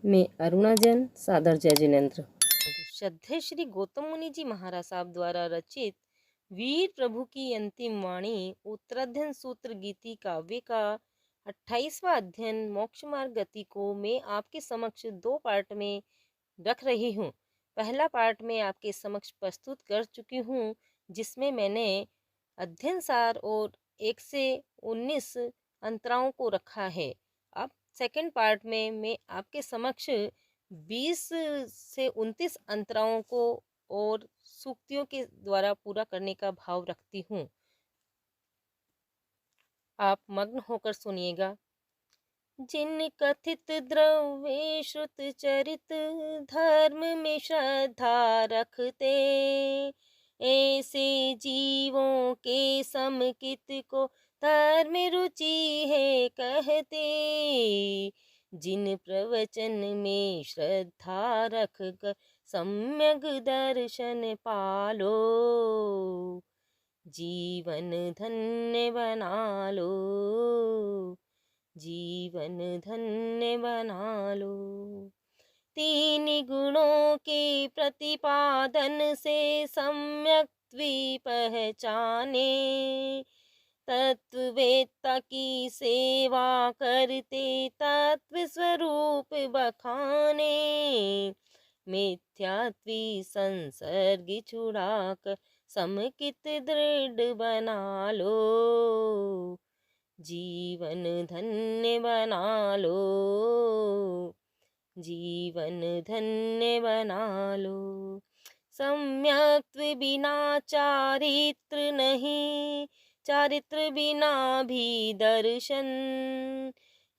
मैं अरुणा जैन, सादर जय जिनेन्द्र। श्रद्धेय श्री गौतम मुनि जी महाराज साहब द्वारा रचित वीर प्रभु की अंतिम वाणी उत्तराध्ययन सूत्र गीति काव्य का 28वां अध्ययन मोक्ष मार्ग गति को मैं आपके समक्ष दो पार्ट में रख रही हूँ। पहला पार्ट में आपके समक्ष प्रस्तुत कर चुकी हूँ, जिसमें मैंने अध्ययन सार और 1 से 19 अंतराओं को रखा है। अब सेकंड पार्ट में मैं आपके समक्ष 20 से 29 अंतराओं को और सूक्तियों के द्वारा पूरा करने का भाव रखती हूँ। आप मग्न होकर सुनिएगा। जिन कथित द्रव्य श्रुत चरित धर्म में श्रद्धा रखते, ऐसे जीवों के समकित को धर्म रुचि है कहते। जिन प्रवचन में श्रद्धा रख कर सम्यक दर्शन पालो, जीवन धन्य बना लो, जीवन धन्य बना लो। तीन गुणों के प्रतिपादन से सम्यक पहचाने, तत्ववेत्ता की सेवा करते तत्व स्वरूप बखाने। मिथ्यात्वी संसर्ग छुड़ाकर समकित दृढ़ बना लो, जीवन धन्य बना लो, जीवन धन्य बना लो। सम्यक्त्व बिना चारित्र नहीं, चारित्र बिना भी दर्शन।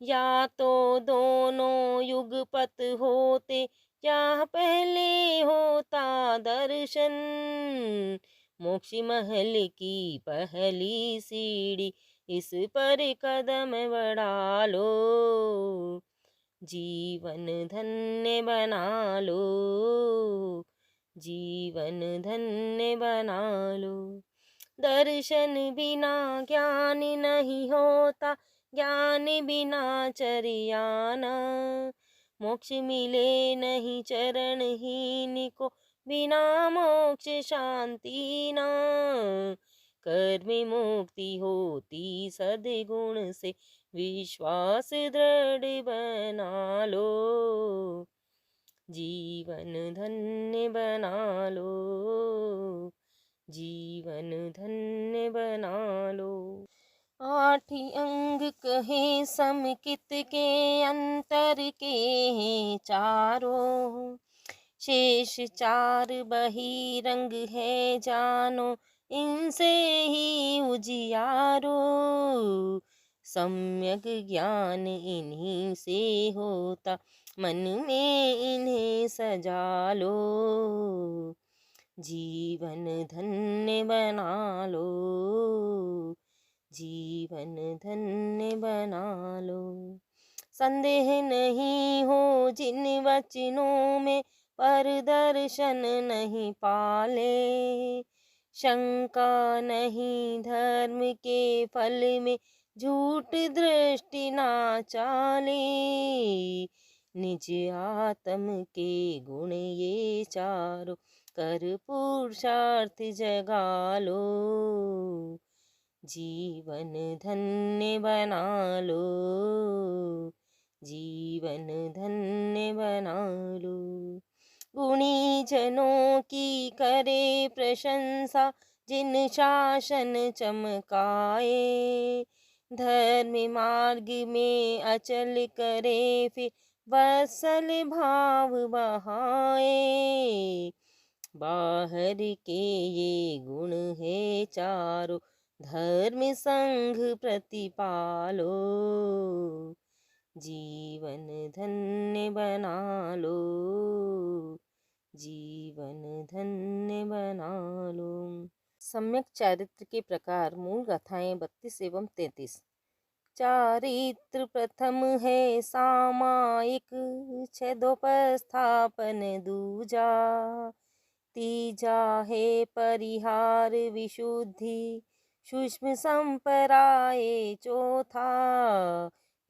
या तो दोनों युगपत होते, या पहले होता दर्शन। मोक्ष महल की पहली सीढ़ी, इस पर कदम बढ़ा लो, जीवन धन्य बना लो, जीवन धन्य बना लो। दर्शन बिना ज्ञान नहीं होता, ज्ञान बिना चरियाना। मोक्ष मिले नहीं चरणहीन को, बिना मोक्ष शांति ना। कर्म मुक्ति होती सद्गुण से, विश्वास दृढ़ बना लो, जीवन धन्य बना लो, जीवन धन्य बना लो। 8 अंग कहे समकित के, अंतर के हैं चारों। शेष 4 बहिरंग है जानो, इनसे ही उजियारो। सम्यक ज्ञान इन्हीं से होता, मन में इन्हें सजा लो, जीवन धन्य बना लो, जीवन धन्य बना लो। संदेह नहीं हो जिन वचनों में, पर दर्शन नहीं पाले। शंका नहीं धर्म के फल में, झूठ दृष्टि ना चाले। निज आत्म के गुण ये चारों, कर पुरुषार्थ जगा लो, जीवन धन्य बना लो, जीवन धन्य बना लो। गुणी जनों की करे प्रशंसा, जिन शासन चमकाए। धर्म मार्ग में अचल करे फिर, वत्सल भाव बहाए। बाहर के ये गुण है चारों, धर्म संघ प्रतिपालो, जीवन धन्य बना लो, जीवन धन्य बना लो। सम्यक चारित्र के प्रकार मूल गाथाएं 32 एवं 33। चारित्र प्रथम है सामायिक, छेदोपस्थापन दूजा। तीजा है परिहार विशुद्धि, सूक्ष्म संपराये चौथा।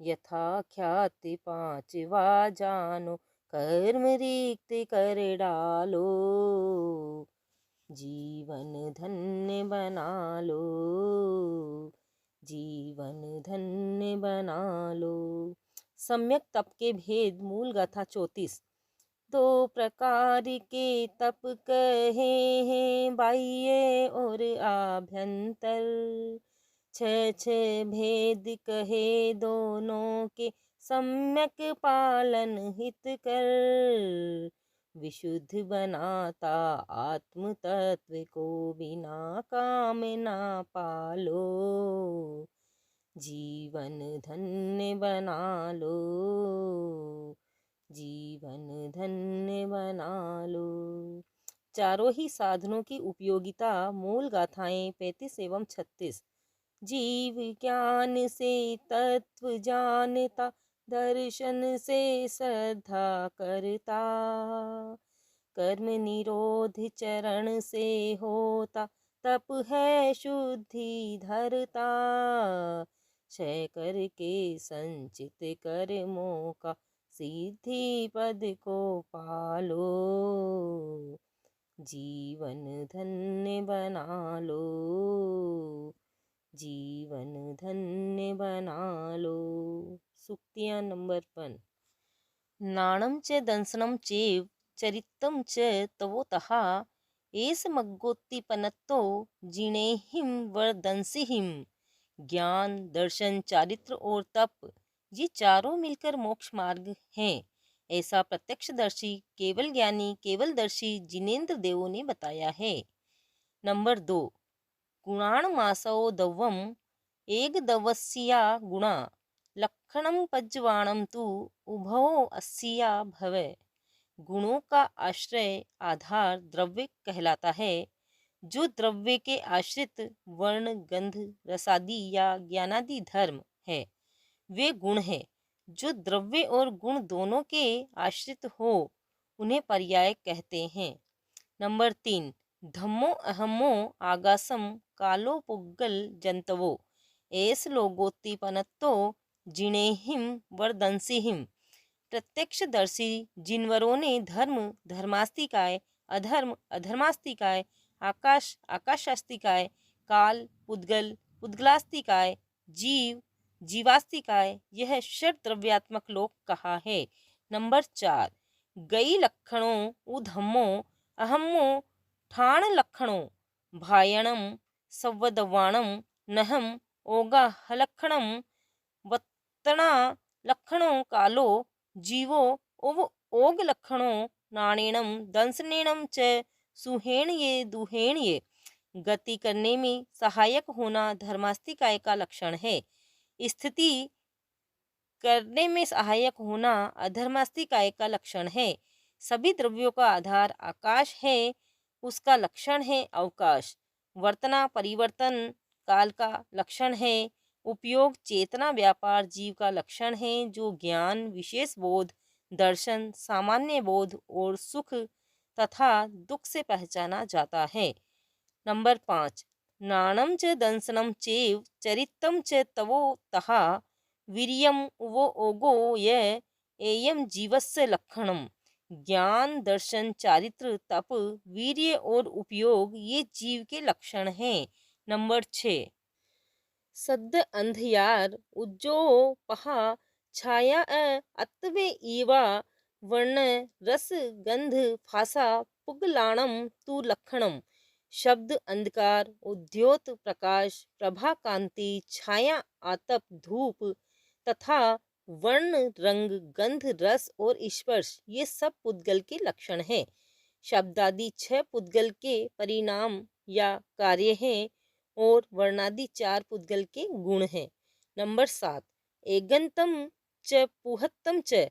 यथा ख्याति पांचवा जानो, कर्म रिक्त कर डालो, जीवन धन्य बना लो, जीवन धन्य बना लो। सम्यक तप के भेद मूल गाथा 34। दो प्रकार के तप कहे हैं, बाह्य और आभ्यंतर, छह छह भेद कहे दोनों के, सम्यक पालन हित कर, विशुद्ध बनाता आत्म तत्व को, बिना काम ना पालो, जीवन धन्य बना लो, जीवन धन्य बना लो। चारों ही साधनों की उपयोगिता मूल गाथाएं 35 एवं 36। जीव ज्ञान से तत्व जानता, दर्शन से श्रद्धा करता, कर्म निरोध चरण से होता, तप है शुद्धि धरता, क्षय करके संचित कर्मों का, सिद्धि पद को पालो, जीवन धन्य बना लो, जीवन धन्य बना लो। सुक्तियां नंबर 1। नाणं च दंसनं चेव चरितं च तवोतः, एस मग्गोत्तिपन्नतो जिनेहिं वर्दंसिहिं। ज्ञान, दर्शन, चारित्र और तप, ये चारों मिलकर मोक्ष मार्ग हैं, ऐसा प्रत्यक्षदर्शी, केवल ज्ञानी, केवलदर्शी जिनेंद्र देवों ने बताया है। नंबर 2। गुणाणमासो दव्वम एकदवस्या गुणा, लक्षणं पज्वाणं तु उभो अस्या भवे। गुणों का आश्रय आधार द्रव्य कहलाता है। जो द्रव्य के आश्रित वर्ण, गंध, रसादि या ज्ञानादि धर्म है, वे गुण है। जो द्रव्य और गुण दोनों के आश्रित हो, उन्हें पर्याय कहते हैं। नंबर 3। धम्मो अहमो आगासम कालो पुग्गल जंतवो, एस लोगोत्तिपन्नतो जिनेहिम वर्दंसिहिम। प्रत्यक्षदर्शी जिनवरों ने धर्म, धर्मास्तिकाय, अधर्म, अधर्मास्तिकाय, आकाश, आकाशास्तिकाय, काल, पुद्गल, पुद्गलास्तिकाय, जीव, जीवास्तिकाय, यह षड द्रव्यात्मक लोक कहा है। नंबर 4। गई लक्षणों उधम्मो अहम्मो ठाण लक्षणों, भायणम संवदवाणम नहम ओगा हलक्षणम, वत्तना लक्षणों कालो जीवो उव ओग लक्षणों, नाणेणम दंसनेणम च सुहेणये दुहेणये। गति करने में सहायक होना धर्मास्तिकाय का लक्षण है। स्थिति करने में सहायक होना अधर्मास्तिकाय का लक्षण है। सभी द्रव्यों का आधार आकाश है, उसका लक्षण है अवकाश। वर्तना परिवर्तन काल का लक्षण है। उपयोग चेतना व्यापार जीव का लक्षण है, जो ज्ञान, विशेष बोध, दर्शन, सामान्य बोध और सुख तथा दुख से पहचाना जाता है। नंबर 5। नाणं च दंसनं चेव चरितं च तवोतः, वीर्यम वो ओगो ये एयम जीवस्य लक्षणम। ज्ञान, दर्शन, चारित्र, तप, वीर्य और उपयोग, ये जीव के लक्षण हैं। नंबर 6। सद्द अंधयार उज्जो पहा, छाया अत्वे ईवा, वर्ण रस गंध फासा, पुगलाणम तु लक्षणम। शब्द अंधकार, उद्योत प्रकाश, प्रभा कांति, छाया आतप धूप तथा वर्ण रंग गंध रस और स्पर्श, ये सब पुद्गल के लक्षण हैं। शब्दादि 6 पुद्गल के परिणाम या कार्य हैं और वर्णादि 4 पुद्गल के गुण हैं। नंबर 7। एगंतम च पुहत्तम च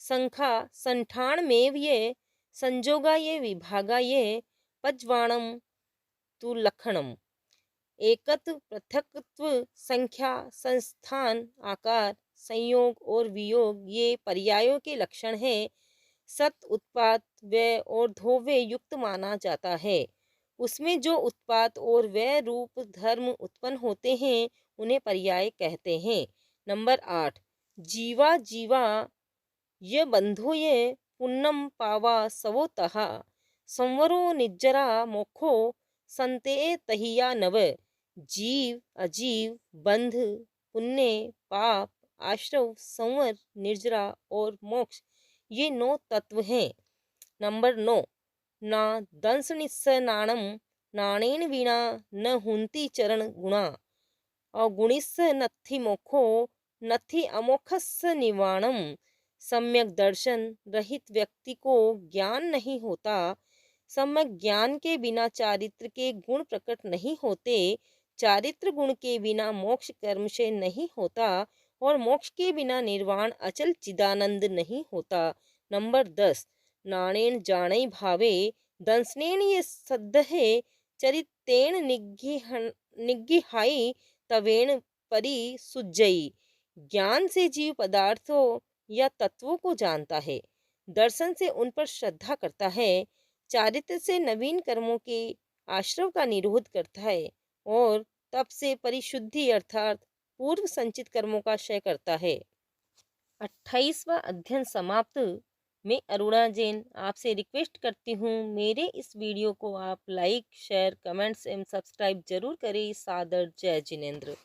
संखा संठान में ये संजोगा ये विभागा ये पज्वाणम तु लक्षणम। एकत्व, पृथकत्व, संख्या, संस्थान, आकार, संयोग और वियोग, ये पर्यायों के लक्षण हैं। सत उत्पात, व्यय और धोव्य युक्त माना जाता है। उसमें जो उत्पात और व्यय रूप धर्म उत्पन्न होते हैं, उन्हें पर्याय कहते हैं। नंबर 8। जीवा जीवा ये बंधो ये पुन्नम पावा सवोतः संवरो निज्जरा मोखो संते तहिया नव। जीव अजीव बंध पुण्य पाप आश्रव संवर निर्जरा और मोक्ष ये 9 तत्व हैं। नंबर 9, ना दंस निस्स नाणम नाणेन वीणा न हुंती चरण गुणा अवगुणिस्स नत्थि मोखो नत्थि अमोखस्स निवाणम। सम्यक दर्शन रहित व्यक्ति को ज्ञान नहीं होता। सम्यक ज्ञान के बिना चारित्र के गुण प्रकट नहीं होते। चारित्र गुण के बिना मोक्ष कर्म से नहीं होता और मोक्ष के बिना निर्वाण अचल चिदानंद नहीं होता। नंबर 10, नाणेन जाने भावे दंसनेन ये सद्ध है चरितेन निग्गिहाई तवेण परि सुजई। ज्ञान से जीव पदार्थों या तत्वों को जानता है, दर्शन से उन पर श्रद्धा करता है, चारित्र से नवीन कर्मों के आश्रव का निरोध करता है और तप से परिशुद्धि अर्थात पूर्व संचित कर्मों का क्षय करता है। 28वां अध्ययन समाप्त। मैं अरुणा जैन आपसे रिक्वेस्ट करती हूँ मेरे इस वीडियो को आप लाइक शेयर कमेंट्स एवं सब्सक्राइब जरूर करें। सादर जय जिनेन्द्र।